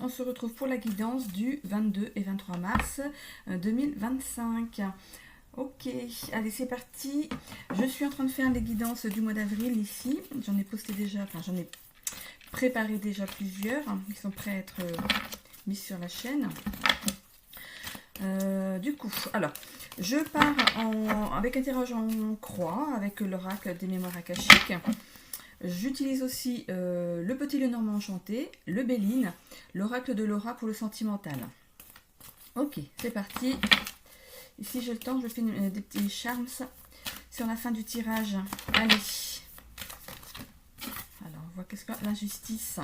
on se retrouve pour la guidance du 22 et 23 mars 2025. Ok, allez c'est parti. Je suis en train de faire les guidances du mois d'avril ici. J'en ai posté déjà, enfin j'en ai préparé déjà plusieurs. Ils sont prêts à être mis sur la chaîne. Du coup, alors, je pars avec un tirage en croix, avec l'oracle des mémoires akashiques. J'utilise aussi le petit Lenormand enchanté, le Béline, l'oracle de Laura pour le sentimental. Ok, c'est parti. Ici, j'ai le temps, je fais des petits charms sur la fin du tirage. Allez. Alors, on voit qu'est-ce que l'injustice.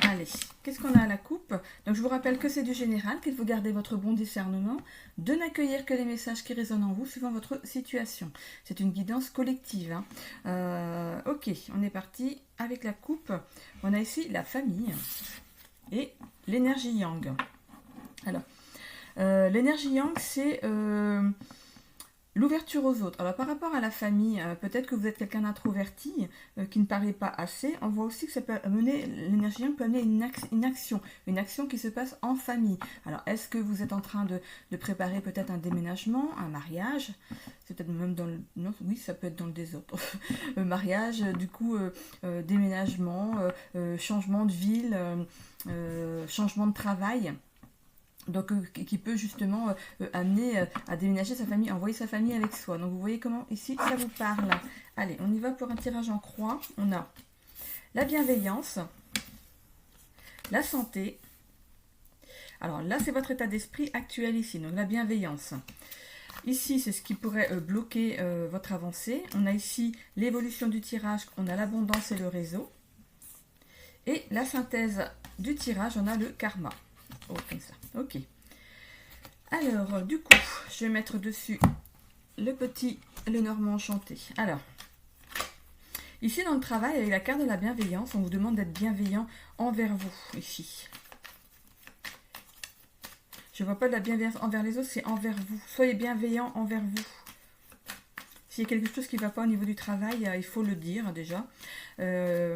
Allez, qu'est-ce qu'on a à la coupe? Donc, je vous rappelle que c'est du général, qu'il faut garder votre bon discernement, de n'accueillir que les messages qui résonnent en vous suivant votre situation. C'est une guidance collective. Ok, on est parti avec la coupe. On a ici la famille et l'énergie yang. Alors, l'énergie yang, c'est l'ouverture aux autres. Alors par rapport à la famille, peut-être que vous êtes quelqu'un d'introverti, qui ne parlait pas assez. On voit aussi que ça peut amener, l'énergie yang peut amener une action qui se passe en famille. Alors est-ce que vous êtes en train de préparer peut-être un déménagement, un mariage? C'est peut-être même dans le... Non, oui, ça peut être dans le désordre. Mariage, du coup, déménagement, changement de ville, changement de travail. Donc, qui peut justement amener à déménager sa famille, envoyer sa famille avec soi. Donc, vous voyez comment ici, ça vous parle. Allez, on y va pour un tirage en croix. On a la bienveillance, la santé. Alors là, c'est votre état d'esprit actuel ici. Donc, la bienveillance. Ici, c'est ce qui pourrait bloquer votre avancée. On a ici l'évolution du tirage. On a l'abondance et le réseau. Et la synthèse du tirage, on a le karma. Oh, comme ça. Ok. Alors, du coup, je vais mettre dessus le petit Lenormand enchanté. Alors, ici dans le travail, avec la carte de la bienveillance, on vous demande d'être bienveillant envers vous, ici. Je ne vois pas de la bienveillance envers les autres, c'est envers vous. Soyez bienveillant envers vous. S'il y a quelque chose qui ne va pas au niveau du travail, il faut le dire déjà. Le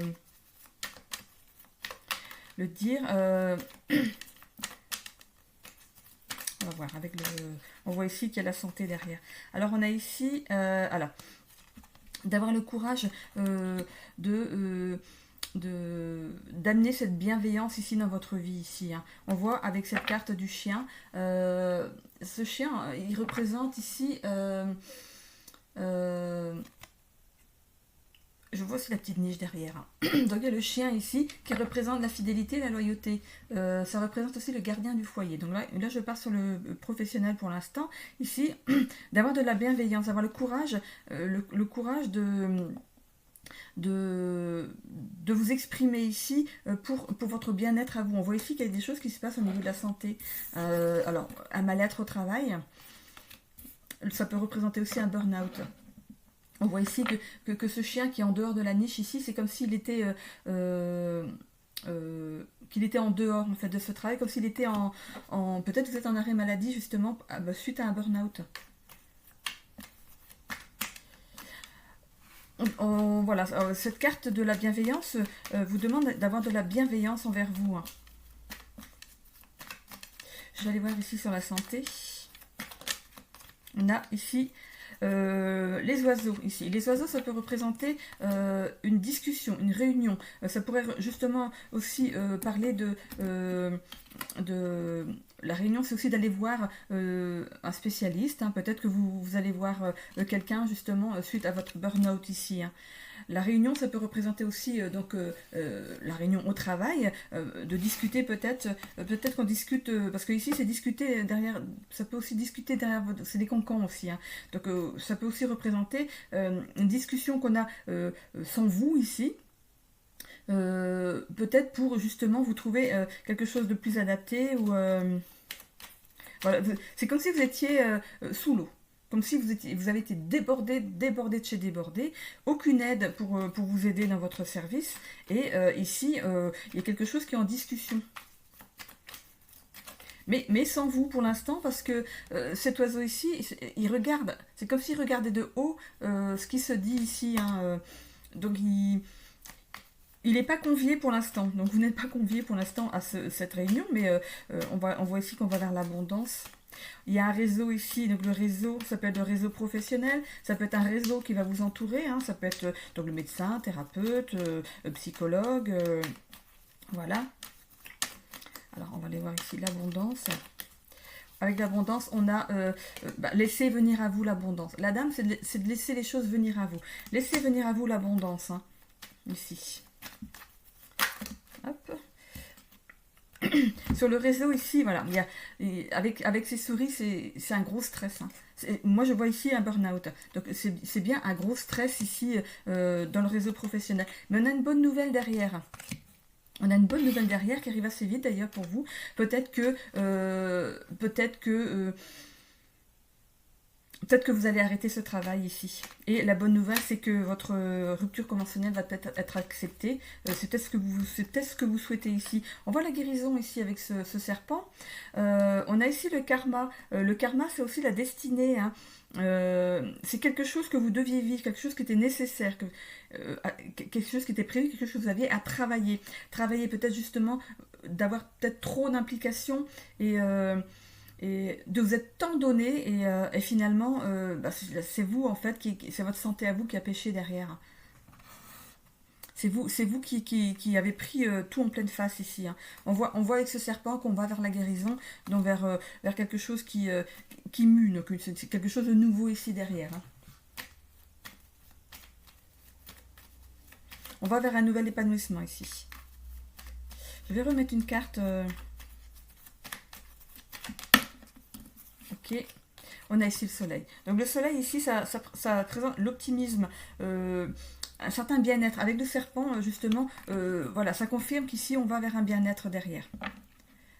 dire... On va voir avec le... On voit ici qu'il y a la santé derrière. Alors on a ici, d'avoir le courage d'amener cette bienveillance ici dans votre vie ici. On voit avec cette carte du chien, ce chien, il représente ici. Je vois aussi la petite niche derrière. Donc il y a le chien ici qui représente la fidélité et la loyauté. Ça représente aussi le gardien du foyer. Donc là je pars sur le professionnel pour l'instant. Ici, d'avoir de la bienveillance, d'avoir le courage, le courage de vous exprimer ici pour votre bien-être à vous. On voit ici qu'il y a des choses qui se passent au niveau de la santé. Alors, un mal-être au travail, ça peut représenter aussi un burn-out. On voit ici que ce chien qui est en dehors de la niche ici, c'est comme s'il était, qu'il était en dehors en fait, de ce travail, comme s'il était peut-être vous êtes en arrêt maladie justement suite à un burn-out. Voilà, cette carte de la bienveillance vous demande d'avoir de la bienveillance envers vous. Je vais aller voir ici sur la santé. On a ici... les oiseaux ici. Les oiseaux, ça peut représenter une discussion, une réunion. Ça pourrait justement aussi parler de la réunion, c'est aussi d'aller voir un spécialiste. Peut-être que vous allez voir quelqu'un justement suite à votre burn-out ici. La réunion, ça peut représenter aussi la réunion au travail, de discuter peut-être qu'on discute, parce que ici c'est discuter derrière, ça peut aussi discuter derrière, c'est des cancans aussi, donc ça peut aussi représenter une discussion qu'on a sans vous ici, peut-être pour justement vous trouver quelque chose de plus adapté, ou voilà, c'est comme si vous étiez sous l'eau. Comme si vous avez été débordé de chez débordé, aucune aide pour vous aider dans votre service. Et ici, il y a quelque chose qui est en discussion. Mais sans vous pour l'instant, parce que cet oiseau ici, il regarde. C'est comme s'il regardait de haut ce qui se dit ici. Donc Il n'est pas convié pour l'instant, donc vous n'êtes pas convié pour l'instant à cette réunion, mais on voit ici qu'on va vers l'abondance. Il y a un réseau ici, donc le réseau, ça peut être le réseau professionnel, ça peut être un réseau qui va vous entourer, hein, ça peut être donc le médecin, thérapeute, psychologue, voilà. Alors on va aller voir ici l'abondance. Avec l'abondance, on a laissé venir à vous l'abondance. La dame, c'est de laisser les choses venir à vous. Laissez venir à vous l'abondance, hein, ici. Hop. Sur le réseau ici, voilà, avec ces souris, c'est un gros stress. Hein. Moi, je vois ici un burn-out. Donc, c'est bien un gros stress ici dans le réseau professionnel. Mais on a une bonne nouvelle derrière. On a une bonne nouvelle derrière qui arrive assez vite d'ailleurs pour vous. Peut-être que vous allez arrêter ce travail ici. Et la bonne nouvelle, c'est que votre rupture conventionnelle va peut-être être acceptée. C'est peut-être ce que vous souhaitez ici. On voit la guérison ici avec ce serpent. On a ici le karma. Le karma, c'est aussi la destinée. Hein. C'est quelque chose que vous deviez vivre, quelque chose qui était nécessaire, quelque chose qui était prévu, quelque chose que vous aviez à travailler. Travailler peut-être justement d'avoir peut-être trop d'implications et de vous être tant donné et finalement c'est vous en fait c'est votre santé à vous qui a péché derrière. C'est vous qui avez pris tout en pleine face ici. Hein. On voit avec ce serpent qu'on va vers la guérison, donc vers quelque chose qui mue, donc c'est quelque chose de nouveau ici derrière. Hein. On va vers un nouvel épanouissement ici. Je vais remettre une carte. Ok. On a ici le soleil. Donc le soleil ici, ça présente l'optimisme, un certain bien-être. Avec le serpent, justement, voilà, ça confirme qu'ici, on va vers un bien-être derrière.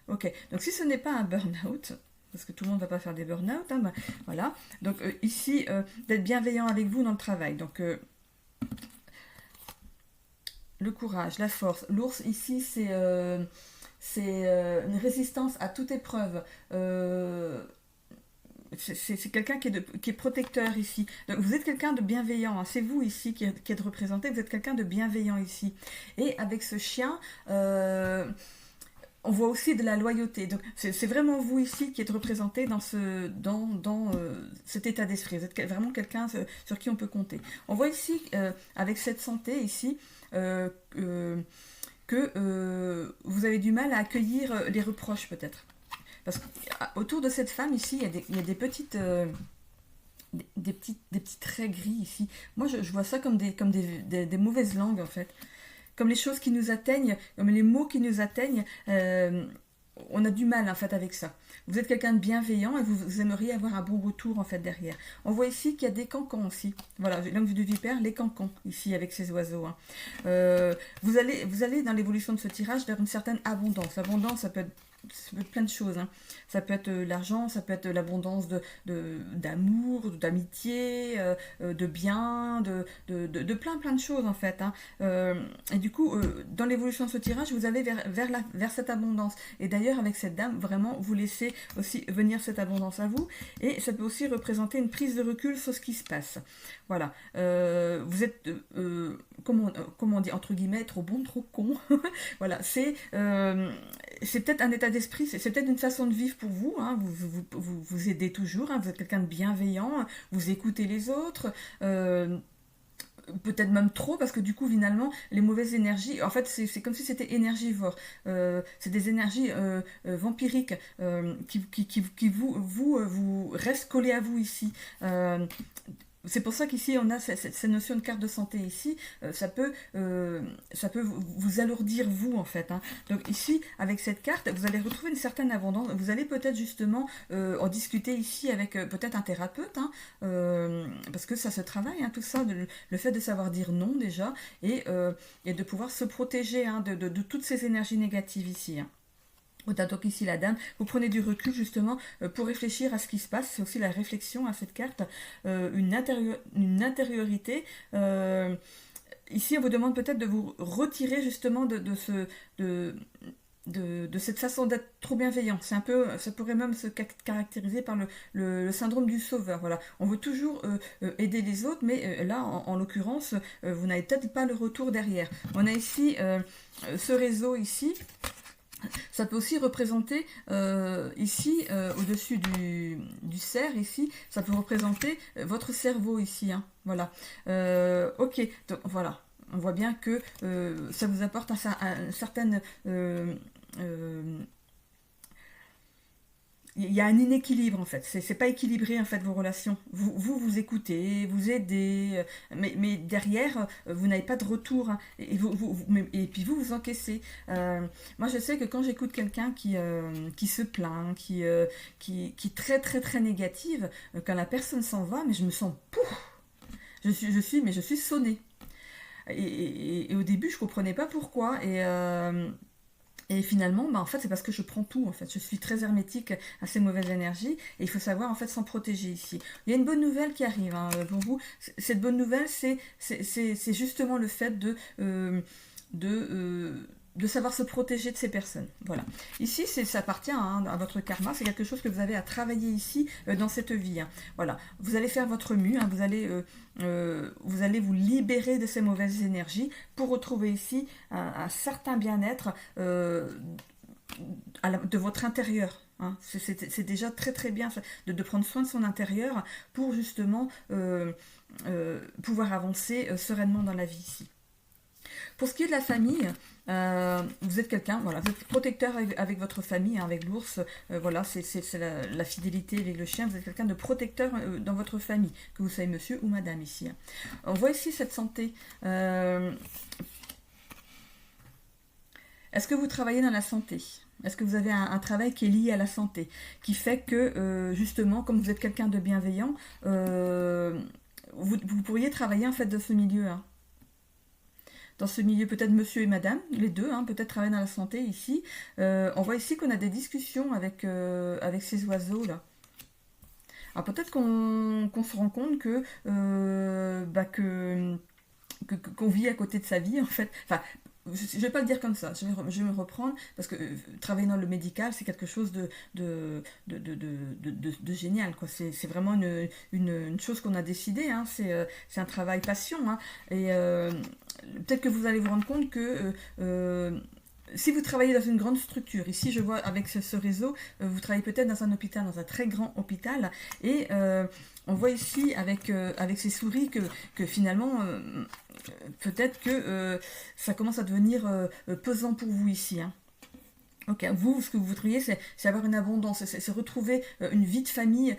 Ok, donc si ce n'est pas un burn-out, parce que tout le monde ne va pas faire des burn-out, hein, ben, voilà. Donc ici, d'être bienveillant avec vous dans le travail. Donc le courage, la force. L'ours ici, c'est une résistance à toute épreuve. C'est quelqu'un qui est protecteur ici. Donc, vous êtes quelqu'un de bienveillant. Hein. C'est vous ici qui êtes représenté. Vous êtes quelqu'un de bienveillant ici. Et avec ce chien, on voit aussi de la loyauté. Donc, c'est vraiment vous ici qui êtes représenté dans cet état d'esprit. Vous êtes vraiment quelqu'un sur qui on peut compter. On voit ici, avec cette santé ici, que vous avez du mal à accueillir les reproches peut-être. Parce qu'autour de cette femme ici, il y a des petites, des petits traits gris ici. Moi, je vois ça comme des mauvaises langues en fait. Comme les choses qui nous atteignent, comme les mots qui nous atteignent, on a du mal en fait avec ça. Vous êtes quelqu'un de bienveillant et vous aimeriez avoir un bon retour en fait derrière. On voit ici qu'il y a des cancans aussi. Voilà, langue de vipère, les cancans ici avec ces oiseaux. Hein. Vous allez dans l'évolution de ce tirage vers une certaine abondance. L'abondance, ça peut être plein de choses. Hein. Ça peut être l'argent, ça peut être l'abondance d'amour, d'amitié, de bien, de plein de choses en fait. Hein. Et du coup, dans l'évolution de ce tirage, vous allez vers cette abondance. Et d'ailleurs, avec cette dame, vraiment, vous laissez aussi venir cette abondance à vous. Et ça peut aussi représenter une prise de recul sur ce qui se passe. Voilà. Vous êtes, comment on dit, entre guillemets, trop bon, trop con. Voilà. C'est peut-être un état d'esprit, c'est peut-être une façon de vivre pour vous, hein, vous aidez toujours, hein, vous êtes quelqu'un de bienveillant, vous écoutez les autres, peut-être même trop, parce que du coup, finalement, les mauvaises énergies, en fait, c'est comme si c'était énergivore, c'est des énergies vampiriques qui vous restent collées à vous ici. C'est pour ça qu'ici on a cette notion de carte de santé ici, ça peut vous alourdir vous en fait. Hein. Donc ici avec cette carte vous allez retrouver une certaine abondance, vous allez peut-être justement en discuter ici avec peut-être un thérapeute, hein, parce que ça se travaille hein, tout ça, le fait de savoir dire non déjà et de pouvoir se protéger hein, de toutes ces énergies négatives ici. Hein. Donc ici la dame, vous prenez du recul justement pour réfléchir à ce qui se passe, c'est aussi la réflexion à cette carte, une intériorité. Ici on vous demande peut-être de vous retirer justement de de cette façon d'être trop bienveillant. C'est un peu, ça pourrait même se caractériser par le syndrome du sauveur. Voilà, on veut toujours aider les autres, mais là, en l'occurrence, vous n'avez peut-être pas le retour derrière. On a ici ce réseau ici. Ça peut aussi représenter ici, au-dessus du cerf, ici, ça peut représenter votre cerveau ici. Hein, voilà. Ok, donc voilà. On voit bien que ça vous apporte un certain... il y a un inéquilibre en fait, c'est pas équilibré en fait vos relations. Vous écoutez, vous aidez, mais derrière vous n'avez pas de retour hein, et puis vous encaissez. Moi je sais que quand j'écoute quelqu'un qui se plaint, qui est très très très négative, quand la personne s'en va, mais je me sens pouf, je suis sonnée. Et au début je comprenais pas pourquoi et finalement, bah, en fait, c'est parce que je prends tout. En fait, je suis très hermétique à ces mauvaises énergies et il faut savoir en fait s'en protéger ici. Il y a une bonne nouvelle qui arrive hein, pour vous. Cette bonne nouvelle, c'est justement le fait de savoir se protéger de ces personnes. Voilà. Ici, ça appartient hein, à votre karma. C'est quelque chose que vous avez à travailler ici dans cette vie. Hein. Voilà. Vous allez faire votre mue. Hein, vous allez vous libérer de ces mauvaises énergies pour retrouver ici un certain bien-être de votre intérieur. Hein. C'est déjà très très bien de prendre soin de son intérieur pour justement pouvoir avancer sereinement dans la vie ici. Pour ce qui est de la famille, vous êtes quelqu'un, voilà, vous êtes protecteur avec votre famille, hein, avec l'ours, voilà, c'est la fidélité avec le chien, vous êtes quelqu'un de protecteur dans votre famille, que vous soyez monsieur ou madame ici. Hein. On voit ici cette santé. Est-ce que vous travaillez dans la santé ? Est-ce que vous avez un travail qui est lié à la santé, qui fait que, justement, comme vous êtes quelqu'un de bienveillant, vous pourriez travailler en fait dans ce milieu hein. Dans ce milieu, peut-être monsieur et madame, les deux, hein, peut-être travailler dans la santé ici. On voit ici qu'on a des discussions avec ces oiseaux-là. Alors peut-être qu'on se rend compte qu'on vit à côté de sa vie, en fait. Enfin, je ne vais pas le dire comme ça, je vais me reprendre, parce que travailler dans le médical, c'est quelque chose de génial, quoi. C'est vraiment une chose qu'on a décidé, hein. C'est un travail passion, hein. Et peut-être que vous allez vous rendre compte que si vous travaillez dans une grande structure, ici je vois avec ce réseau, vous travaillez peut-être dans un hôpital, dans un très grand hôpital, et on voit ici avec ces souris que finalement, peut-être que ça commence à devenir pesant pour vous ici. Hein. Ok, vous, ce que vous voudriez, c'est avoir une abondance, c'est retrouver une vie de famille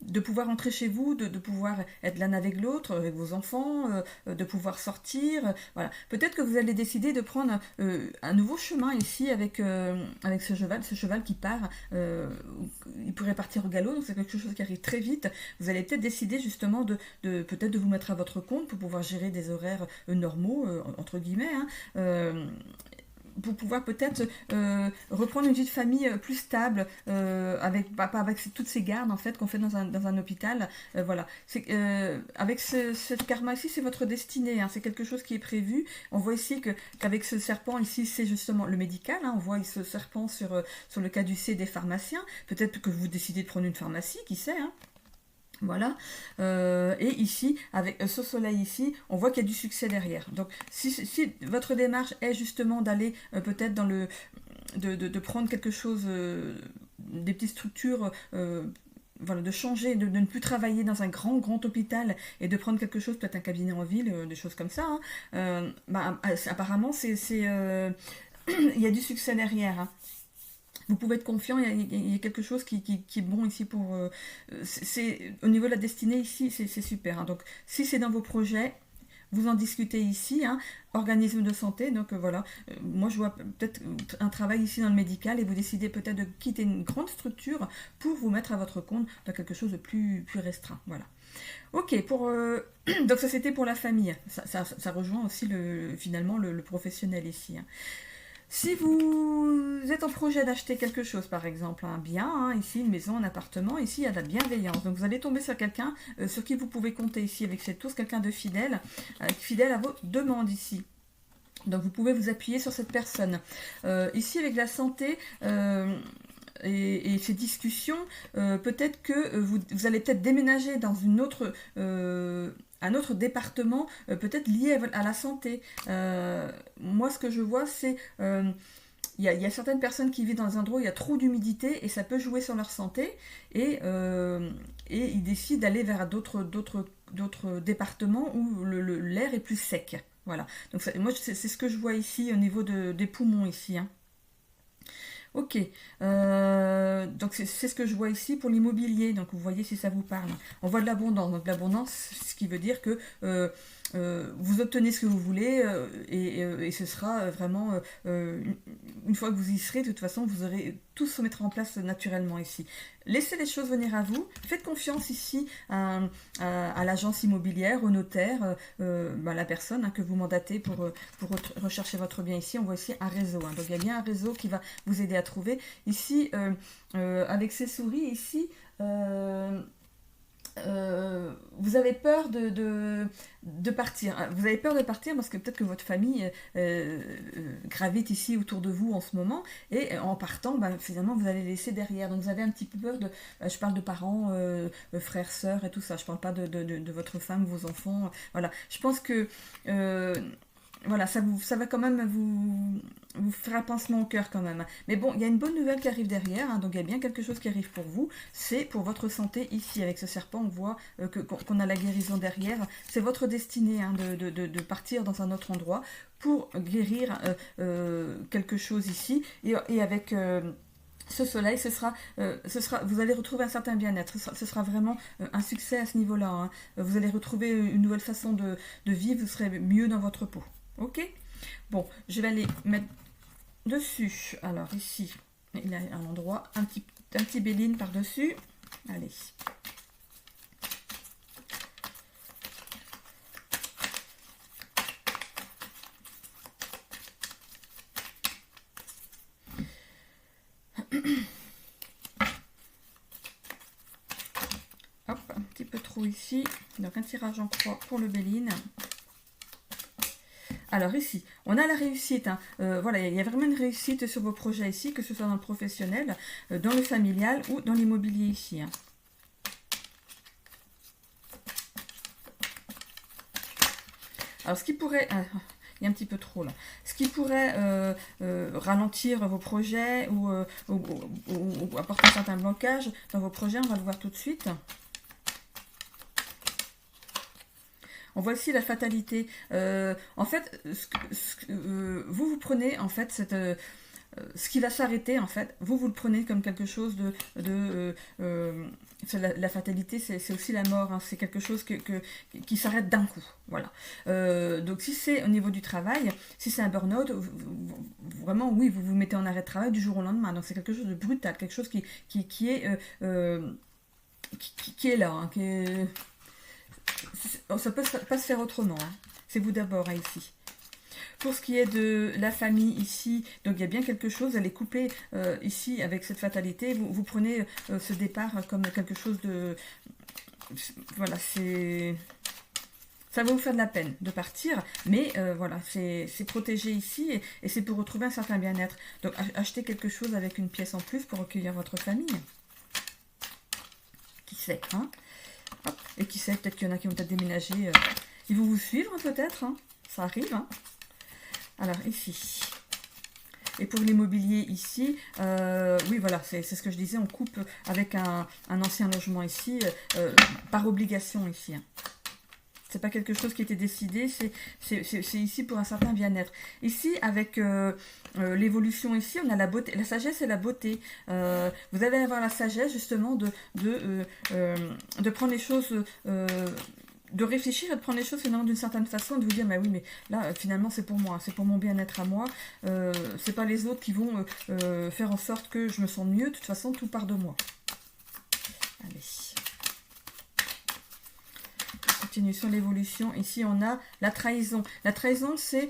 de pouvoir entrer chez vous, de pouvoir être l'un avec l'autre, avec vos enfants, de pouvoir sortir. Voilà. Peut-être que vous allez décider de prendre un nouveau chemin ici avec ce cheval qui part. Il pourrait partir au galop, donc c'est quelque chose qui arrive très vite. Vous allez peut-être décider justement peut-être de vous mettre à votre compte pour pouvoir gérer des horaires normaux, entre guillemets, hein, pour pouvoir peut-être reprendre une vie de famille plus stable, pas avec toutes ces gardes en fait qu'on fait dans un hôpital. Voilà. Avec cette karma ici, c'est votre destinée. Hein. C'est quelque chose qui est prévu. On voit ici qu'avec ce serpent ici, c'est justement le médical. Hein. On voit ce serpent sur le caducée des pharmaciens. Peut-être que vous décidez de prendre une pharmacie, qui sait, hein. Voilà, et ici, avec ce soleil ici, on voit qu'il y a du succès derrière. Donc, si votre démarche est justement d'aller peut-être dans de prendre quelque chose, des petites structures, voilà, de changer, de ne plus travailler dans un grand hôpital et de prendre quelque chose, peut-être un cabinet en ville, des choses comme ça, hein, apparemment, il y a du succès derrière, hein. Vous pouvez être confiant, il y a quelque chose qui est bon ici pour... au niveau de la destinée ici, c'est super. Hein. Donc si c'est dans vos projets, vous en discutez ici, hein, organisme de santé, donc voilà. Moi je vois peut-être un travail ici dans le médical et vous décidez peut-être de quitter une grande structure pour vous mettre à votre compte dans quelque chose de plus restreint. Voilà. Ok, donc ça c'était pour la famille. Ça rejoint aussi finalement le professionnel ici. Hein. Si vous êtes en projet d'acheter quelque chose, par exemple un bien, hein, ici une maison, un appartement, ici il y a de la bienveillance. Donc vous allez tomber sur quelqu'un sur qui vous pouvez compter ici avec cette tour, quelqu'un de fidèle, fidèle à vos demandes ici. Donc vous pouvez vous appuyer sur cette personne. Ici avec la santé et ces discussions, peut-être que vous allez peut-être déménager dans un autre département, peut-être lié à la santé. Moi ce que je vois c'est... il y a certaines personnes qui vivent dans des endroits où il y a trop d'humidité et ça peut jouer sur leur santé et ils décident d'aller vers d'autres départements où l'air est plus sec. Voilà. Donc moi c'est ce que je vois ici au niveau des poumons ici. Hein. Ok, donc c'est ce que je vois ici pour l'immobilier, donc vous voyez si ça vous parle. On voit de l'abondance, donc l'abondance, ce qui veut dire que vous obtenez ce que vous voulez et ce sera vraiment, une fois que vous y serez, de toute façon, tout se mettra en place naturellement ici. Laissez les choses venir à vous, faites confiance ici à l'agence immobilière, au notaire, la personne que vous mandatez pour rechercher votre bien ici. On voit ici un réseau, hein. Donc il y a bien un réseau qui va vous aider à trouver. Ici, avec ces souris, ici, vous avez peur de partir. Vous avez peur de partir parce que peut-être que votre famille gravite ici autour de vous en ce moment et en partant, finalement, vous allez laisser derrière. Donc vous avez un petit peu peur je parle de parents, frères, sœurs et tout ça. Je parle pas de votre femme, vos enfants. Voilà. Je pense que voilà, ça va quand même vous faire un pincement au cœur quand même. Mais bon, il y a une bonne nouvelle qui arrive derrière, hein, donc il y a bien quelque chose qui arrive pour vous. C'est pour votre santé ici. Avec ce serpent, on voit qu'on a la guérison derrière. C'est votre destinée hein, de partir dans un autre endroit pour guérir quelque chose ici. Et avec... ce soleil, vous allez retrouver un certain bien-être. Ce sera vraiment un succès à ce niveau-là. Hein. Vous allez retrouver une nouvelle façon de vivre. Vous serez mieux dans votre peau. Ok? Bon, je vais aller mettre dessus. Alors ici, il y a un endroit, un petit béline par-dessus. Allez. Hop, un petit peu trop ici. Donc un tirage en croix pour le béline. Alors ici, on a la réussite. Hein. Voilà, il y a vraiment une réussite sur vos projets ici, que ce soit dans le professionnel, dans le familial ou dans l'immobilier ici. Hein. Alors ce qui pourrait... il y a un petit peu trop là. Ce qui pourrait ralentir vos projets ou apporter un certain blocage dans vos projets, on va le voir tout de suite. On voit ici la fatalité. En fait, vous prenez en fait ce qui va s'arrêter en fait. Vous le prenez comme quelque chose la fatalité, c'est aussi la mort. Hein, c'est quelque chose qui s'arrête d'un coup. Voilà. Donc si c'est au niveau du travail, si c'est un burn-out, vraiment oui, vous vous mettez en arrêt de travail du jour au lendemain. Donc c'est quelque chose de brutal, quelque chose qui est là, hein, ça peut pas se faire autrement. Hein. C'est vous d'abord hein, ici. Pour ce qui est de la famille ici, donc il y a bien quelque chose, vous allez couper ici avec cette fatalité, vous prenez ce départ comme quelque chose de... Voilà, ça va vous faire de la peine de partir, mais voilà, c'est protégé ici et c'est pour retrouver un certain bien-être. Donc achetez quelque chose avec une pièce en plus pour recueillir votre famille. Qui sait, hein? Hop. Et qui sait, peut-être qu'il y en a qui vont peut-être déménager. Ils vont vous suivre peut-être, hein. Ça arrive. Hein. Alors ici. Et pour l'immobilier ici, oui voilà, c'est ce que je disais, on coupe avec un ancien logement ici, par obligation ici. Hein. C'est pas quelque chose qui était décidé, c'est ici pour un certain bien-être. Ici, avec l'évolution ici, on a la beauté, la sagesse et la beauté. Vous allez avoir la sagesse justement de prendre les choses, de réfléchir et de prendre les choses finalement d'une certaine façon, de vous dire, mais oui, mais là, finalement, c'est pour moi, c'est pour mon bien-être à moi. C'est pas les autres qui vont faire en sorte que je me sente mieux. De toute façon, tout part de moi. Allez. Continue sur l'évolution. Ici, on a la trahison. La trahison, c'est...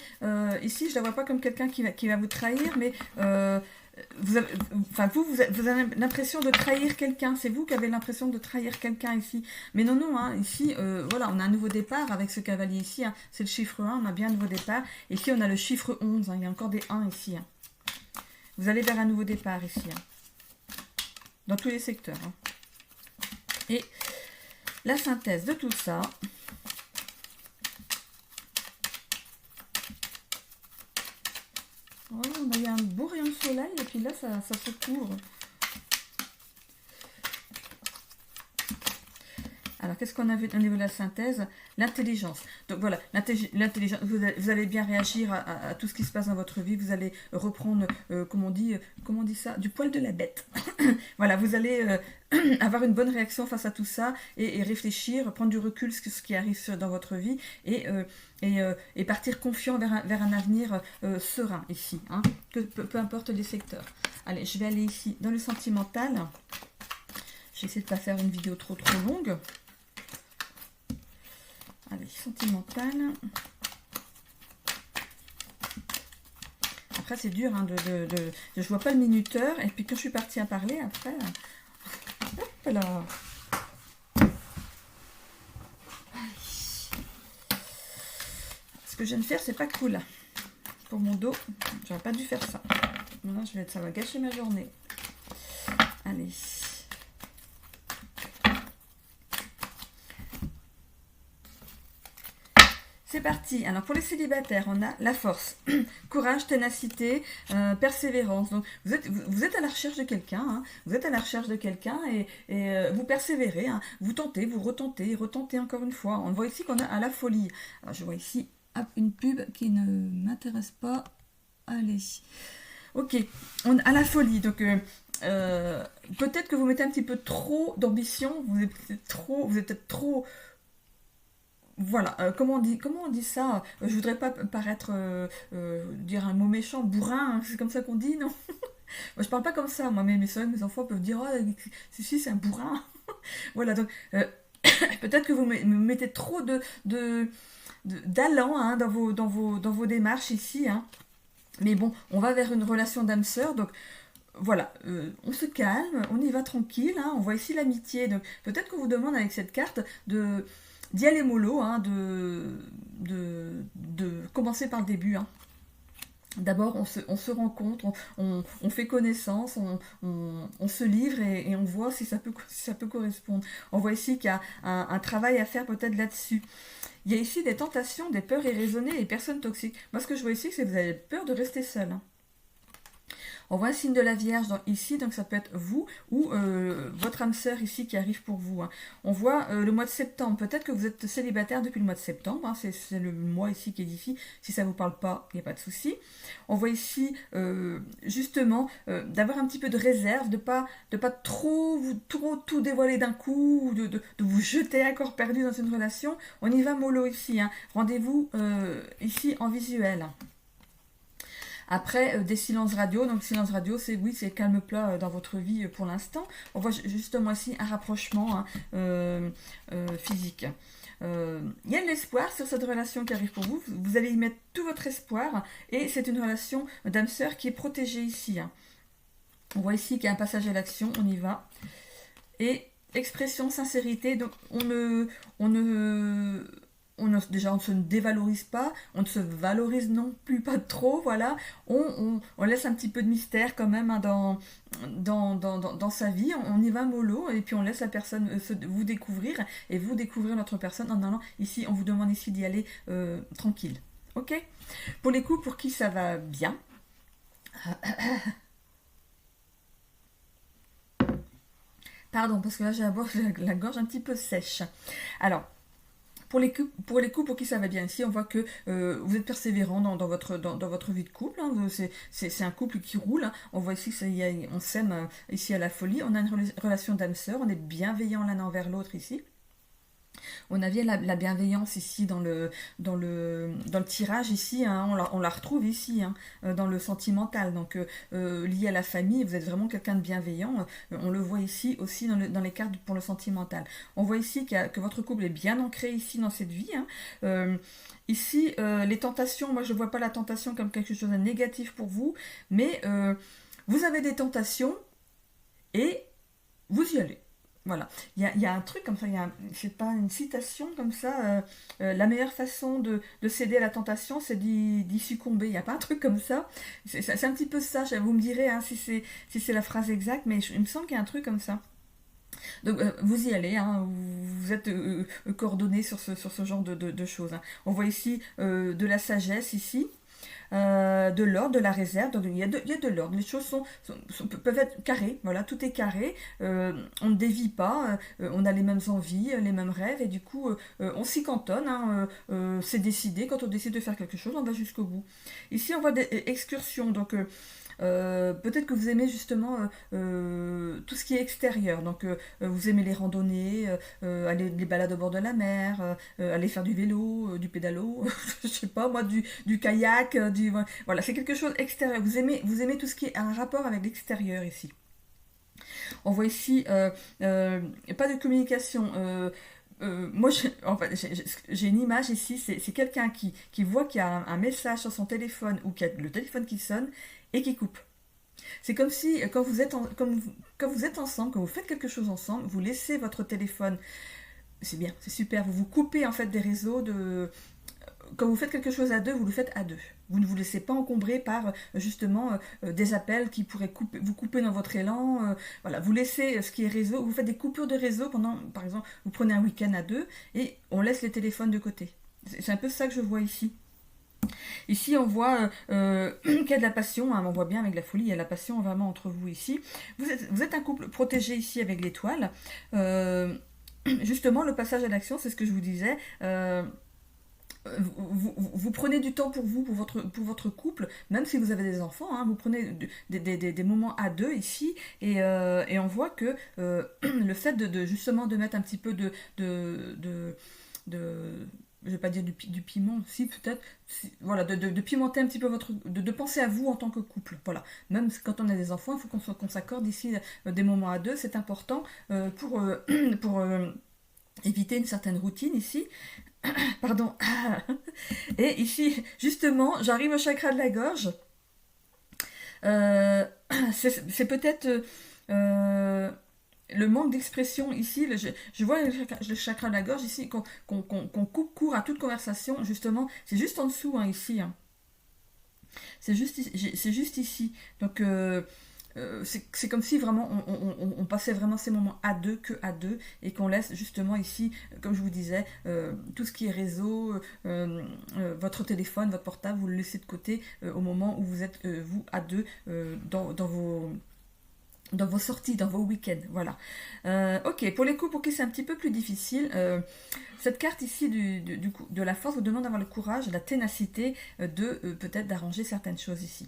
ici, je ne la vois pas comme quelqu'un qui va vous trahir, mais vous avez l'impression de trahir quelqu'un. C'est vous qui avez l'impression de trahir quelqu'un ici. Mais non, non, hein, ici, voilà, on a un nouveau départ avec ce cavalier ici. Hein, c'est le chiffre 1, on a bien un nouveau départ. Et ici, on a le chiffre 11. Hein, il y a encore des 1 ici. Hein. Vous allez vers un nouveau départ ici. Hein, dans tous les secteurs. Hein. Et la synthèse de tout ça... Voilà, il y a un beau rayon de soleil et puis là, ça se couvre. Alors, qu'est-ce qu'on a vu au niveau de la synthèse? L'intelligence. Donc voilà, l'intelligence, vous allez bien réagir à tout ce qui se passe dans votre vie. Vous allez reprendre, comment on dit ça? Du poil de la bête. Voilà, vous allez avoir une bonne réaction face à tout ça et réfléchir, prendre du recul sur ce qui arrive dans votre vie et partir confiant vers un avenir serein ici, hein, peu importe les secteurs. Allez, je vais aller ici dans le sentimental. J'essaie de ne pas faire une vidéo trop longue. Allez, sentimental. Après, c'est dur, hein, je vois pas le minuteur. Et puis, quand je suis partie à parler, après... Hop là. Ce que je viens de faire, c'est pas cool. Pour mon dos, j'aurais pas dû faire ça. Maintenant, ça va gâcher ma journée. Allez. C'est parti. Alors pour les célibataires, on a la force, courage, ténacité, persévérance. Donc vous êtes à la recherche de quelqu'un, hein. Vous êtes à la recherche de quelqu'un et vous persévérez, hein. Vous tentez, vous retentez encore une fois. On voit ici qu'on a à la folie. Alors je vois ici hop, une pub qui ne m'intéresse pas. Allez. Ok, on a la folie. Donc peut-être que vous mettez un petit peu trop d'ambition. Vous êtes peut-être trop voilà, comment on dit ça? Je voudrais pas paraître, dire un mot méchant, bourrin, hein, c'est comme ça qu'on dit, non? Moi, je parle pas comme ça, moi, mais mes enfants peuvent dire, oh, si, c'est un bourrin. Voilà, donc, peut-être que vous me mettez trop d'allant, hein, dans vos démarches ici, hein. Mais bon, on va vers une relation d'âme-sœur, donc voilà, on se calme, on y va tranquille, hein, on voit ici l'amitié, donc peut-être qu'on vous demande avec cette carte d'y aller mollo, hein, de commencer par le début. Hein. D'abord, on se rencontre, on fait connaissance, on se livre et on voit si ça peut correspondre. On voit ici qu'il y a un travail à faire peut-être là-dessus. Il y a ici des tentations, des peurs irraisonnées et personnes toxiques. Moi, ce que je vois ici, c'est que vous avez peur de rester seul. Hein. On voit un signe de la Vierge ici, donc ça peut être vous ou votre âme sœur ici qui arrive pour vous. Hein. On voit le mois de septembre, peut-être que vous êtes célibataire depuis le mois de septembre, hein. C'est le mois ici qui est ici, si ça ne vous parle pas, il n'y a pas de souci. On voit ici justement d'avoir un petit peu de réserve, de pas trop tout dévoiler d'un coup, ou de vous jeter à corps perdu dans une relation. On y va mollo ici, hein. Rendez-vous ici en visuel. Après, des silences radio. Donc, silence radio, c'est calme plat dans votre vie pour l'instant. On voit justement ici un rapprochement, hein, physique. Il y a de l'espoir sur cette relation qui arrive pour vous. Vous allez y mettre tout votre espoir. Et c'est une relation d'âme-sœur qui est protégée ici. Hein. On voit ici qu'il y a un passage à l'action. On y va. Et expression, sincérité. Donc, déjà, on ne se dévalorise pas, on ne se valorise non plus pas trop, voilà. On laisse un petit peu de mystère quand même, hein, dans sa vie. On y va mollo et puis on laisse la personne vous découvrir et vous découvrir notre personne en allant ici. On vous demande ici d'y aller tranquille. Ok? Pour les couples pour qui ça va bien. Pardon, parce que là j'ai la gorge un petit peu sèche. Alors, pour les couples pour qui ça va bien ici, on voit que vous êtes persévérant dans votre vie de couple. Hein. C'est un couple qui roule. Hein. On voit ici on s'aime ici à la folie. On a une relation d'âme-sœur. On est bienveillant l'un envers l'autre ici. On a bien la bienveillance ici dans le tirage ici, hein, on la retrouve ici, hein, dans le sentimental, donc lié à la famille, vous êtes vraiment quelqu'un de bienveillant, on le voit ici aussi dans les cartes pour le sentimental. On voit ici que votre couple est bien ancré ici dans cette vie, hein. Ici, les tentations, moi je ne vois pas la tentation comme quelque chose de négatif pour vous, mais vous avez des tentations et vous y allez. Voilà, il y a un truc comme ça, je sais pas, une citation comme ça, la meilleure façon de céder à la tentation, c'est d'y succomber. Il n'y a pas un truc comme ça. C'est un petit peu ça, vous me direz hein, si c'est la phrase exacte, mais il me semble qu'il y a un truc comme ça. Donc vous y allez, hein, vous êtes coordonné sur ce genre de choses. Hein. On voit ici de la sagesse, ici. De l'ordre, de la réserve, donc il y a de l'ordre, les choses peuvent être carrées, voilà, tout est carré, on ne dévie pas, on a les mêmes envies, les mêmes rêves, et du coup on s'y cantonne, hein, c'est décidé, quand on décide de faire quelque chose, on va jusqu'au bout. Ici on voit des excursions, donc peut-être que vous aimez justement tout ce qui est extérieur. Donc vous aimez les randonnées, aller les balades au bord de la mer, aller faire du vélo, du pédalo, je sais pas moi, du kayak, voilà, c'est quelque chose extérieur. Vous aimez tout ce qui est un rapport avec l'extérieur ici. On voit ici pas de communication. Moi, en fait, j'ai une image ici, c'est quelqu'un qui voit qu'il y a un message sur son téléphone ou qu'il y a le téléphone qui sonne et qui coupe. C'est comme si quand vous êtes ensemble, quand vous faites quelque chose ensemble, vous laissez votre téléphone, c'est bien, c'est super, vous vous coupez en fait des réseaux quand vous faites quelque chose à deux, vous le faites à deux. Vous ne vous laissez pas encombrer par justement des appels qui pourraient vous couper dans votre élan. Voilà, vous laissez ce qui est réseau, vous faites des coupures de réseau pendant, par exemple, vous prenez un week-end à deux et on laisse les téléphones de côté. C'est un peu ça que je vois ici. Ici, on voit qu'il y a de la passion, hein, on voit bien avec la folie, il y a de la passion vraiment entre vous ici. Vous êtes un couple protégé ici avec l'étoile. Justement, le passage à l'action, c'est ce que je vous disais. Vous prenez du temps pour vous, pour votre couple, même si vous avez des enfants, hein, vous prenez des moments à deux ici, et on voit que le fait justement de mettre un petit peu je vais pas dire du piment, si peut-être, voilà, de pimenter un petit peu de penser à vous en tant que couple, voilà. Même quand on a des enfants, il faut qu'on s'accorde ici des moments à deux, c'est important pour éviter une certaine routine ici. Pardon. Et ici, justement, j'arrive au chakra de la gorge. Euh, c'est peut-être le manque d'expression ici. Je vois le chakra de la gorge ici, qu'on coupe court à toute conversation. Justement, c'est juste en dessous, hein, ici. Hein. C'est juste ici. Donc, c'est comme si vraiment on passait vraiment ces moments à deux, que à deux, et qu'on laisse justement ici, comme je vous disais, tout ce qui est réseau, votre téléphone, votre portable, vous le laissez de côté au moment où vous êtes, vous, à deux, dans vos sorties, dans vos week-ends, voilà. Ok, pour les couples pour qui c'est un petit peu plus difficile, cette carte ici de la force vous demande d'avoir le courage, la ténacité peut-être d'arranger certaines choses ici.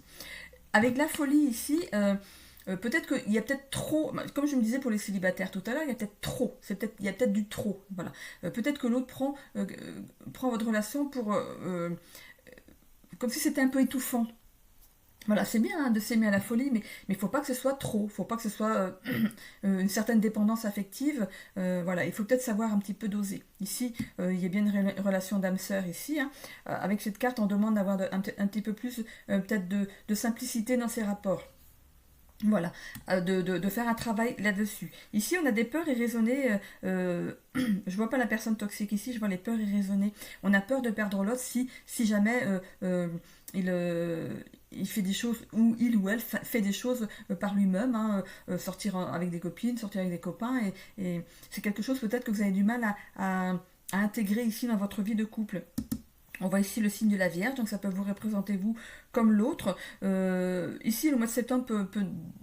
Avec la folie ici, peut-être qu'il y a peut-être trop, comme je me disais pour les célibataires tout à l'heure, il y a peut-être trop, il y a peut-être du trop, voilà. Peut-être que l'autre prend votre relation comme si c'était un peu étouffant. Voilà, c'est bien hein, de s'aimer à la folie, mais il ne faut pas que ce soit trop, il ne faut pas que ce soit une certaine dépendance affective. Voilà, il faut peut-être savoir un petit peu doser. Ici, il y a bien une relation d'âme-sœur ici. Hein. Avec cette carte, on demande d'avoir un petit peu plus peut-être de simplicité dans ses rapports. Voilà, de faire un travail là-dessus. Ici, on a des peurs irraisonnées. Je vois pas la personne toxique ici, je vois les peurs irraisonnées. On a peur de perdre l'autre si jamais il fait des choses, ou il ou elle fait des choses par lui-même, hein, sortir avec des copines, sortir avec des copains, et c'est quelque chose peut-être que vous avez du mal à intégrer ici dans votre vie de couple. On voit ici le signe de la Vierge, donc ça peut vous représenter vous comme l'autre. Ici, le mois de septembre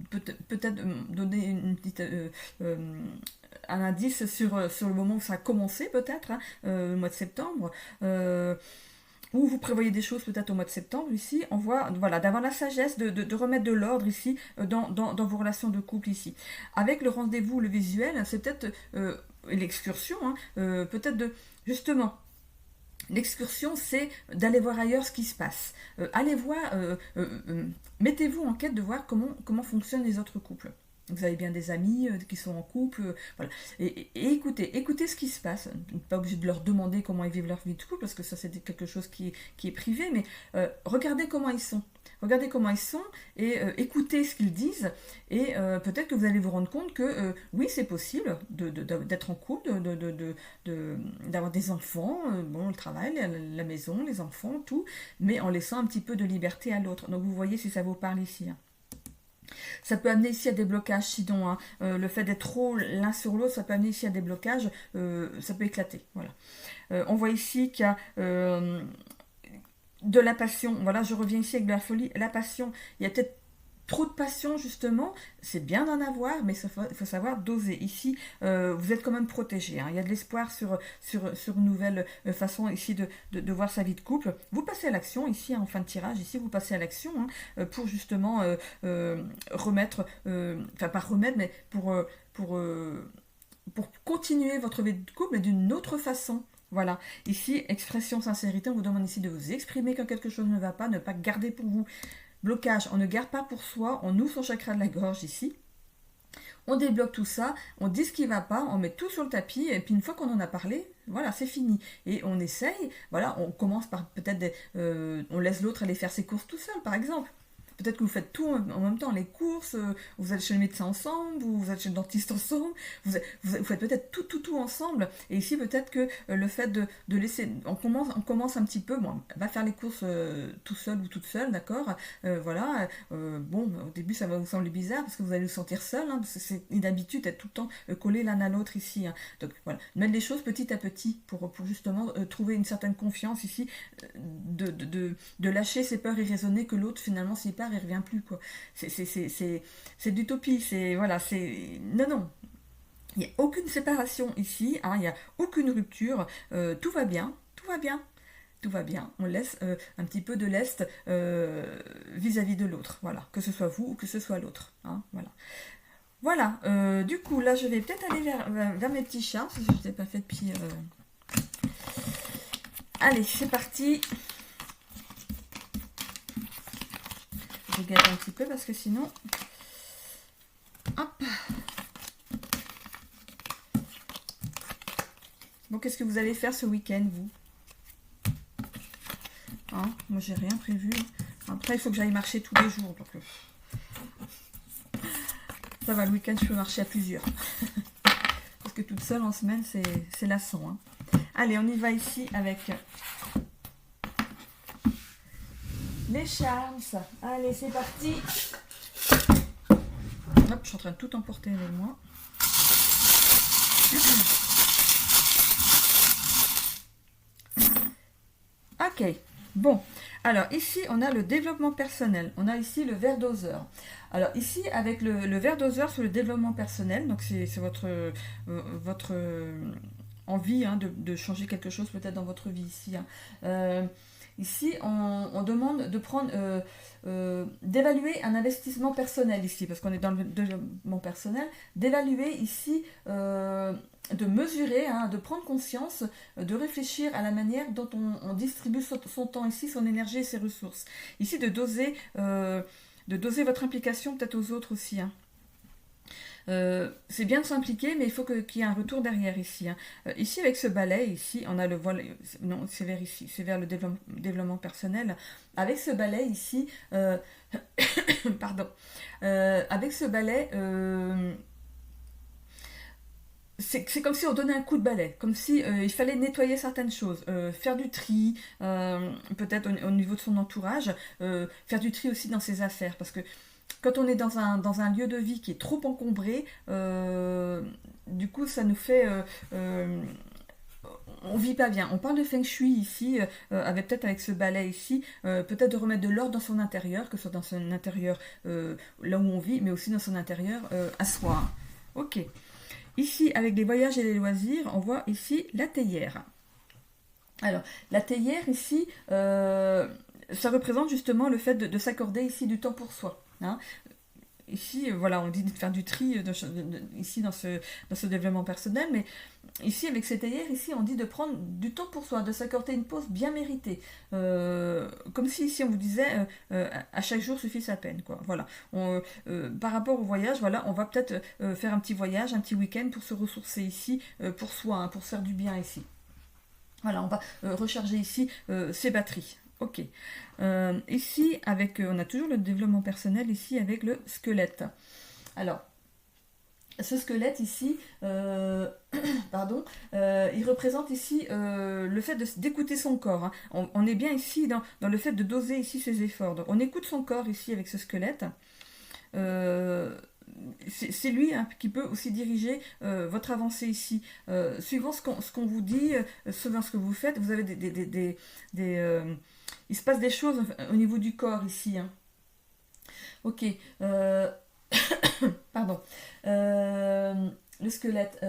peut-être donner un indice sur le moment où ça a commencé, peut-être, hein, le mois de septembre. Ou vous prévoyez des choses peut-être au mois de septembre. Ici, on voit voilà, d'avoir la sagesse, de remettre de l'ordre ici dans vos relations de couple ici. Avec le rendez-vous, le visuel, c'est peut-être l'excursion, hein, peut-être justement. L'excursion, c'est d'aller voir ailleurs ce qui se passe. Allez voir, mettez-vous en quête de voir comment fonctionnent les autres couples. Vous avez bien des amis qui sont en couple, voilà. Et écoutez ce qui se passe. Pas obligé de leur demander comment ils vivent leur vie de couple, parce que ça c'est quelque chose qui est privé, mais regardez comment ils sont. Regardez comment ils sont et écoutez ce qu'ils disent. Et peut-être que vous allez vous rendre compte que oui, c'est possible d'être en couple, d'avoir des enfants, bon, le travail, la maison, les enfants, tout, mais en laissant un petit peu de liberté à l'autre. Donc vous voyez si ça vous parle ici, hein. Ça peut amener ici à des blocages, sinon, hein. Le fait d'être trop l'un sur l'autre, ça peut amener ici à des blocages, ça peut éclater. Voilà. On voit ici qu'il y a de la passion. Voilà, je reviens ici avec de la folie. La passion, il y a peut-être trop de passion, justement. C'est bien d'en avoir, mais il faut savoir doser. Ici, vous êtes quand même protégé, hein. Il y a de l'espoir sur une nouvelle façon ici de voir sa vie de couple. Vous passez à l'action ici, hein, en fin de tirage. Ici, vous passez à l'action, hein, pour justement remettre, enfin pas remettre, mais pour continuer votre vie de couple, mais d'une autre façon. Voilà, ici, expression sincérité, on vous demande ici de vous exprimer quand quelque chose ne va pas, ne pas garder pour vous. Blocage, on ne garde pas pour soi, on ouvre son chakra de la gorge ici. On débloque tout ça, on dit ce qui ne va pas, on met tout sur le tapis, et puis une fois qu'on en a parlé, voilà, c'est fini. Et on essaye, voilà, on commence par peut-être, on laisse l'autre aller faire ses courses tout seul, par exemple. Peut-être que vous faites tout en même temps, les courses, vous allez chez le médecin ensemble, vous allez chez le dentiste ensemble, vous faites peut-être tout ensemble. Et ici, peut-être que le fait de laisser, on commence un petit peu, bon, va faire les courses tout seul ou toute seule, d'accord, voilà, bon, au début, ça va vous sembler bizarre parce que vous allez vous sentir seul, hein, parce que c'est une habitude d'être tout le temps collé l'un à l'autre ici, hein. Donc voilà, mettre les choses petit à petit pour justement trouver une certaine confiance ici, de lâcher ses peurs irraisonnées que l'autre, finalement, s'il part, il revient plus, quoi. C'est d'utopie, c'est voilà, c'est non. Il n'y a aucune séparation ici, hein, il n'y a aucune rupture, tout va bien, tout va bien. Tout va bien, on laisse un petit peu de lest vis-à-vis de l'autre, voilà, que ce soit vous ou que ce soit l'autre, hein, voilà. Voilà, du coup, là, je vais peut-être aller vers mes petits chats, si je ne l'ai pas fait depuis... Allez, c'est parti. Je regarde un petit peu parce que sinon... Hop. Bon, qu'est-ce que vous allez faire ce week-end, vous? Hein, moi, j'ai rien prévu. Après, il faut que j'aille marcher tous les jours. Donc, ça va, le week-end, je peux marcher à plusieurs. Parce que toute seule en semaine, c'est lassant, hein. Allez, on y va ici avec les charms. Allez, c'est parti. Hop, je suis en train de tout emporter avec moi. Ok, bon. Alors ici, on a le développement personnel. On a ici le verre doseur. Alors ici, avec le verre doseur sur le développement personnel, donc c'est votre envie, hein, de changer quelque chose peut-être dans votre vie ici, hein. Ici, on demande de prendre, d'évaluer un investissement personnel ici, parce qu'on est dans le développement personnel, d'évaluer ici, de mesurer, hein, de prendre conscience, de réfléchir à la manière dont on distribue son temps ici, son énergie et ses ressources. Ici, de doser votre implication peut-être aux autres aussi, hein. C'est bien de s'impliquer, mais il faut qu'il y ait un retour derrière ici, hein. Ici, avec ce balai, ici, on a le voile. Non, c'est vers ici, c'est vers le développement personnel. Avec ce balai ici, pardon, avec ce balai, c'est comme si on donnait un coup de balai, comme si il fallait nettoyer certaines choses, faire du tri, peut-être au niveau de son entourage, faire du tri aussi dans ses affaires, parce que quand on est dans un lieu de vie qui est trop encombré, du coup ça nous fait... on vit pas bien. On parle de feng shui ici, peut-être avec ce balai ici, peut-être de remettre de l'ordre dans son intérieur, que ce soit dans son intérieur là où on vit, mais aussi dans son intérieur à soi. Ok. Ici, avec les voyages et les loisirs, on voit ici la théière. Alors, la théière ici, ça représente justement le fait de s'accorder ici du temps pour soi, hein. ici, voilà, on dit de faire du tri ici dans ce développement personnel, mais ici, avec cette théière, ici, on dit de prendre du temps pour soi, de s'accorder une pause bien méritée. Comme si ici, on vous disait, à chaque jour suffit sa peine, quoi. Voilà. Par rapport au voyage, voilà, on va peut-être faire un petit voyage, un petit week-end pour se ressourcer ici, pour soi, hein, pour se faire du bien ici. Voilà, on va recharger ici ses batteries. Ok. Ici, on a toujours le développement personnel ici avec le squelette. Alors, ce squelette ici, pardon, il représente ici le fait d'écouter son corps. Hein. On est bien ici dans le fait de doser ici ses efforts. Donc, on écoute son corps ici avec ce squelette. C'est lui hein, qui peut aussi diriger votre avancée ici. Suivant ce qu'on vous dit, suivant ce que vous faites, vous avez il se passe des choses au niveau du corps ici. Hein. Ok. Pardon. Le squelette.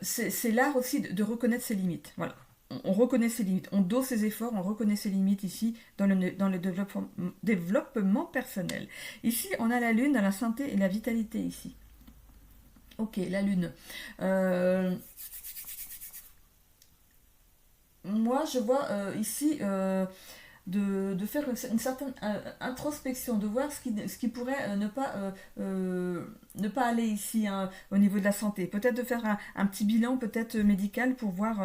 C'est l'art aussi de reconnaître ses limites. Voilà. On reconnaît ses limites, on dose ses efforts, on reconnaît ses limites ici dans le développement personnel. Ici, on a la lune dans la santé et la vitalité ici. Ok, la lune. Moi, je vois ici de faire une certaine introspection, de voir ce qui pourrait ne pas aller ici hein, au niveau de la santé. Peut-être de faire un petit bilan peut-être médical pour voir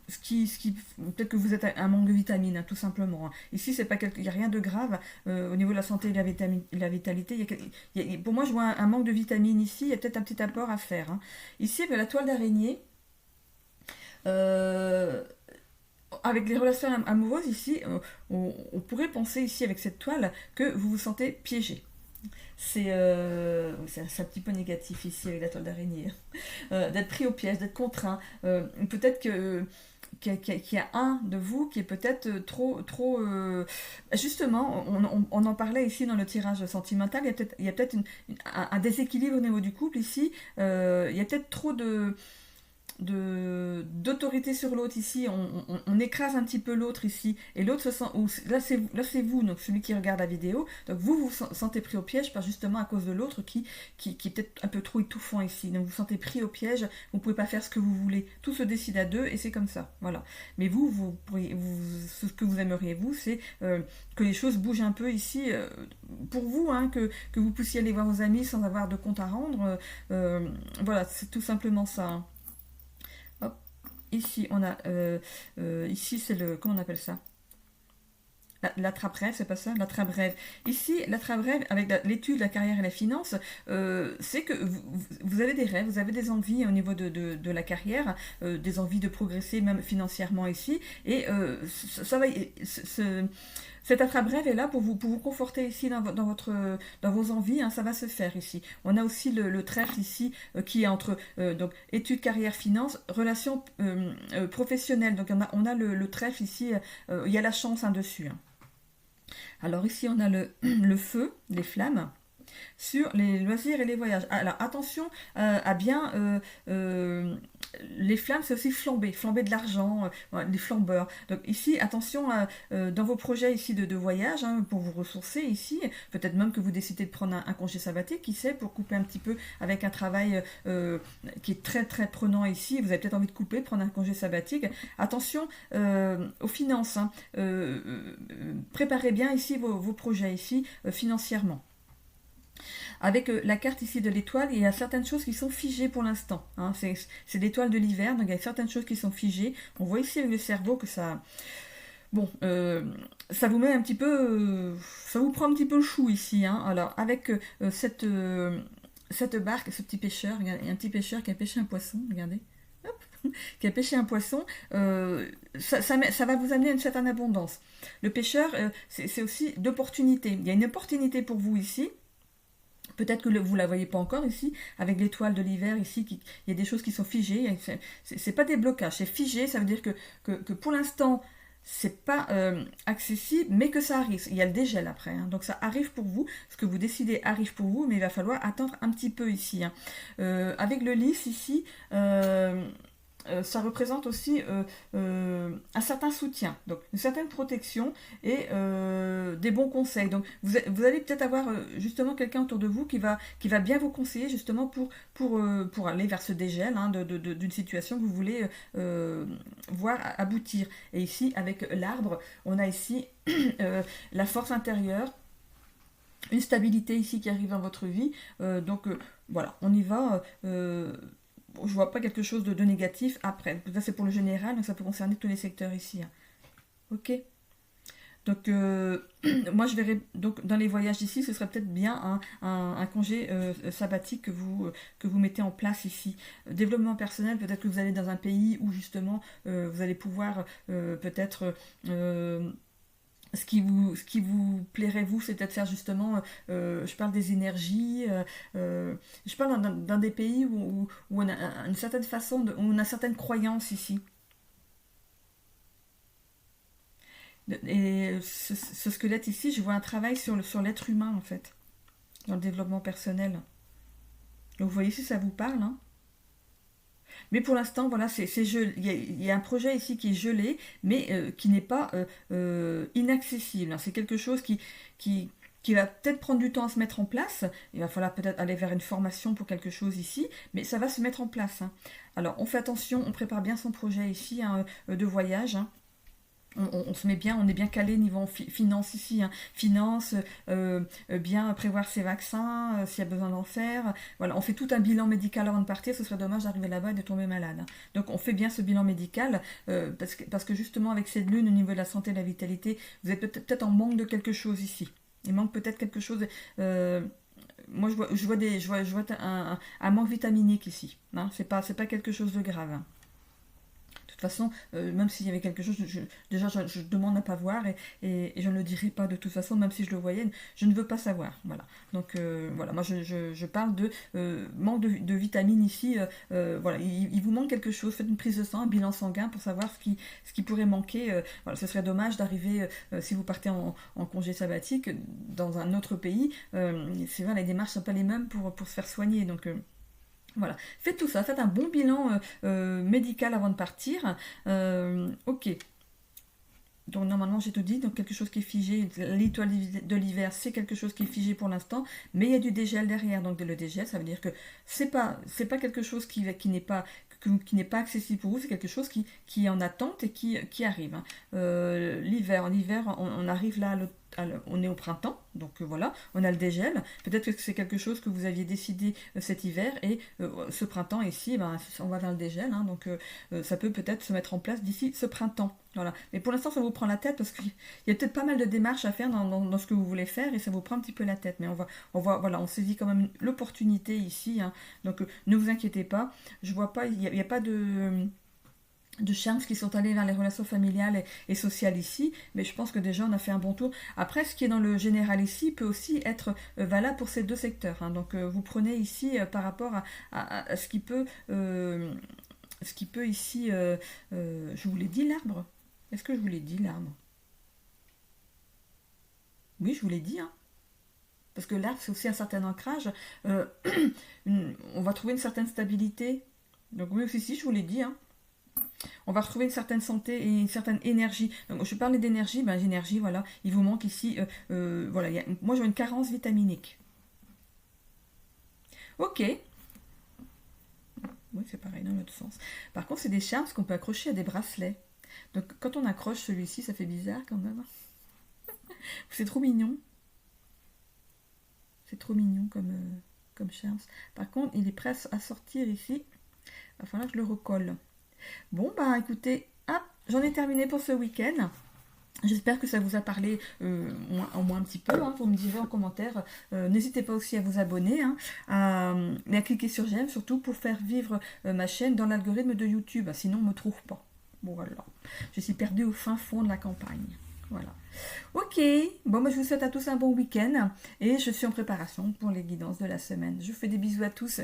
peut-être que vous êtes un manque de vitamines, hein, tout simplement. Hein. Ici, il n'y a rien de grave au niveau de la santé et de la vitalité. Pour moi, je vois un manque de vitamines ici. Il y a peut-être un petit apport à faire. Hein. Ici, la toile d'araignée. Avec les relations amoureuses ici, on pourrait penser ici avec cette toile que vous vous sentez piégé. C'est un petit peu négatif ici avec la toile d'araignée. D'être pris au piège, d'être contraint. Peut-être qu'il y a un de vous qui est peut-être trop justement, on en parlait ici dans le tirage sentimental, il y a peut-être un déséquilibre au niveau du couple ici. Il y a peut-être trop d'autorité sur l'autre ici, on écrase un petit peu l'autre ici, et l'autre se sent, là c'est vous, donc celui qui regarde la vidéo, donc vous vous sentez pris au piège, justement à cause de l'autre qui est peut-être un peu trop étouffant ici, donc vous vous sentez pris au piège, vous pouvez pas faire ce que vous voulez, tout se décide à deux, et c'est comme ça, voilà. Mais ce que vous aimeriez vous, c'est que les choses bougent un peu ici, pour vous, hein, que vous puissiez aller voir vos amis sans avoir de compte à rendre, voilà, c'est tout simplement ça, hein. Ici, on a. Ici, c'est le. Comment on appelle ça? La trappe-rêve, c'est pas ça? La trappe-rêve. Ici, la trappe-rêve, avec l'étude, la carrière et la finance, c'est que vous avez des rêves, vous avez des envies au niveau de la carrière, des envies de progresser même financièrement ici, et ça va. Cette attrape-rêve est là pour vous conforter ici dans vos envies, hein, ça va se faire ici. On a aussi le trèfle ici qui est entre donc études, carrière, finance, relations professionnelles. Donc on a le trèfle ici, il y a la chance hein, dessus. Hein. Alors ici on a le feu, les flammes. Sur les loisirs et les voyages. Alors attention à bien les flammes, c'est aussi flamber de l'argent, les flambeurs. Donc ici, attention dans vos projets ici de voyage, hein, pour vous ressourcer ici, peut-être même que vous décidez de prendre un congé sabbatique, qui sait, pour couper un petit peu avec un travail qui est très très prenant ici, vous avez peut-être envie de couper, de prendre un congé sabbatique. Attention aux finances, hein. Préparez bien ici vos projets ici financièrement. Avec la carte ici de l'étoile, il y a certaines choses qui sont figées pour l'instant. Hein. C'est l'étoile de l'hiver, donc il y a certaines choses qui sont figées. On voit ici avec le cerveau que ça... Bon, ça vous met un petit peu... ça vous prend un petit peu le chou ici. Hein. Alors, avec cette barque, ce petit pêcheur, regardez, il y a un petit pêcheur qui a pêché un poisson, regardez. Hop, qui a pêché un poisson, ça va vous amener à une certaine abondance. Le pêcheur, c'est aussi d'opportunités. Il y a une opportunité pour vous ici. Peut-être que vous ne la voyez pas encore ici, avec l'étoile de l'hiver ici, il y a des choses qui sont figées, c'est pas des blocages, c'est figé, ça veut dire que pour l'instant, c'est pas accessible, mais que ça arrive, il y a le dégel après, hein. Donc ça arrive pour vous, ce que vous décidez arrive pour vous, mais il va falloir attendre un petit peu ici. Hein. Avec le lys ici, ça représente aussi un certain soutien, donc une certaine protection et des bons conseils. Donc vous allez peut-être avoir justement quelqu'un autour de vous qui va bien vous conseiller justement pour aller vers ce dégel hein, d'une situation que vous voulez voir aboutir. Et ici, avec l'arbre, on a ici la force intérieure, une stabilité ici qui arrive dans votre vie. Voilà, on y va. Je vois pas quelque chose de négatif après. Ça c'est pour le général, donc ça peut concerner tous les secteurs ici. Hein. Ok. Donc moi je verrais donc dans les voyages ici, ce serait peut-être bien un congé sabbatique que vous mettez en place ici. Développement personnel, peut-être que vous allez dans un pays où justement vous allez pouvoir peut-être ce qui vous plairait vous, c'est peut-être faire justement, je parle des énergies, je parle dans des pays où on a une certaine façon, où on a certaines croyances ici. Et ce squelette ici, je vois un travail sur l'être humain en fait, dans le développement personnel. Donc vous voyez si ça vous parle, hein. Mais pour l'instant, voilà, il y a un projet ici qui est gelé, mais qui n'est pas inaccessible. Hein. C'est quelque chose qui va peut-être prendre du temps à se mettre en place. Il va falloir peut-être aller vers une formation pour quelque chose ici, mais ça va se mettre en place. Hein. Alors, on fait attention, on prépare bien son projet ici hein, de voyage. Hein. On se met bien, on est bien calé niveau finance ici, hein. Finance, bien prévoir ses vaccins, s'il y a besoin d'en faire. Voilà, on fait tout un bilan médical avant de partir, ce serait dommage d'arriver là-bas et de tomber malade. Hein. Donc on fait bien ce bilan médical, parce que justement avec cette lune au niveau de la santé et de la vitalité, vous êtes peut-être en manque de quelque chose ici. Il manque peut-être quelque chose. Moi je vois un manque vitaminique ici. Hein. C'est pas quelque chose de grave. Hein. De toute façon, même s'il y avait quelque chose, je demande à ne pas voir et je ne le dirai pas de toute façon, même si je le voyais, je ne veux pas savoir. Voilà. Donc voilà, moi je parle de manque de vitamines ici. Voilà, il vous manque quelque chose, faites une prise de sang, un bilan sanguin pour savoir ce qui pourrait manquer. Voilà, ce serait dommage d'arriver, si vous partez en congé sabbatique, dans un autre pays. C'est vrai, les démarches ne sont pas les mêmes pour se faire soigner. Donc voilà, faites tout ça, faites un bon bilan médical avant de partir. Ok, donc normalement j'ai tout dit, donc quelque chose qui est figé, l'étoile de l'hiver c'est quelque chose qui est figé pour l'instant, mais il y a du dégel derrière, donc le dégel ça veut dire que c'est pas quelque chose qui n'est pas accessible pour vous, c'est quelque chose qui est en attente et qui arrive. Hein. L'hiver, on arrive là on est au printemps, donc voilà, on a le dégel. Peut-être que c'est quelque chose que vous aviez décidé cet hiver et ce printemps ici, on va vers le dégel, hein, donc ça peut peut-être se mettre en place d'ici ce printemps. Voilà. Mais pour l'instant, ça vous prend la tête parce qu'il y a peut-être pas mal de démarches à faire dans ce que vous voulez faire et ça vous prend un petit peu la tête. Mais voilà, on saisit quand même l'opportunité ici. Hein. Donc ne vous inquiétez pas. Je vois pas, il n'y a pas de charmes qui sont allés vers les relations familiales et sociales ici, mais je pense que déjà on a fait un bon tour. Après, ce qui est dans le général ici peut aussi être valable pour ces deux secteurs. Hein. Donc vous prenez ici par rapport à ce qui peut ici, je vous l'ai dit l'arbre. Est-ce que je vous l'ai dit l'arbre? Oui, je vous l'ai dit. Hein. Parce que l'arbre c'est aussi un certain ancrage. On va trouver une certaine stabilité. Donc oui, aussi, je vous l'ai dit. Hein. On va retrouver une certaine santé et une certaine énergie. Donc, je parlais d'énergie, l'énergie, voilà, il vous manque ici, voilà, moi j'ai une carence vitaminique. Ok. Oui, c'est pareil dans l'autre sens. Par contre, c'est des charmes qu'on peut accrocher à des bracelets. Donc, quand on accroche celui-ci, ça fait bizarre quand même. C'est trop mignon. C'est trop mignon comme charme. Par contre, il est prêt à sortir ici. Il va falloir que je le recolle. Bon, écoutez, j'en ai terminé pour ce week-end. J'espère que ça vous a parlé au moins un petit peu. Hein, vous me direz en commentaire. N'hésitez pas aussi à vous abonner hein, et à cliquer sur j'aime, surtout pour faire vivre ma chaîne dans l'algorithme de YouTube. Sinon, on ne me trouve pas. Bon, voilà. Je suis perdue au fin fond de la campagne. Voilà. Ok. Bon, je vous souhaite à tous un bon week-end et je suis en préparation pour les guidances de la semaine. Je vous fais des bisous à tous.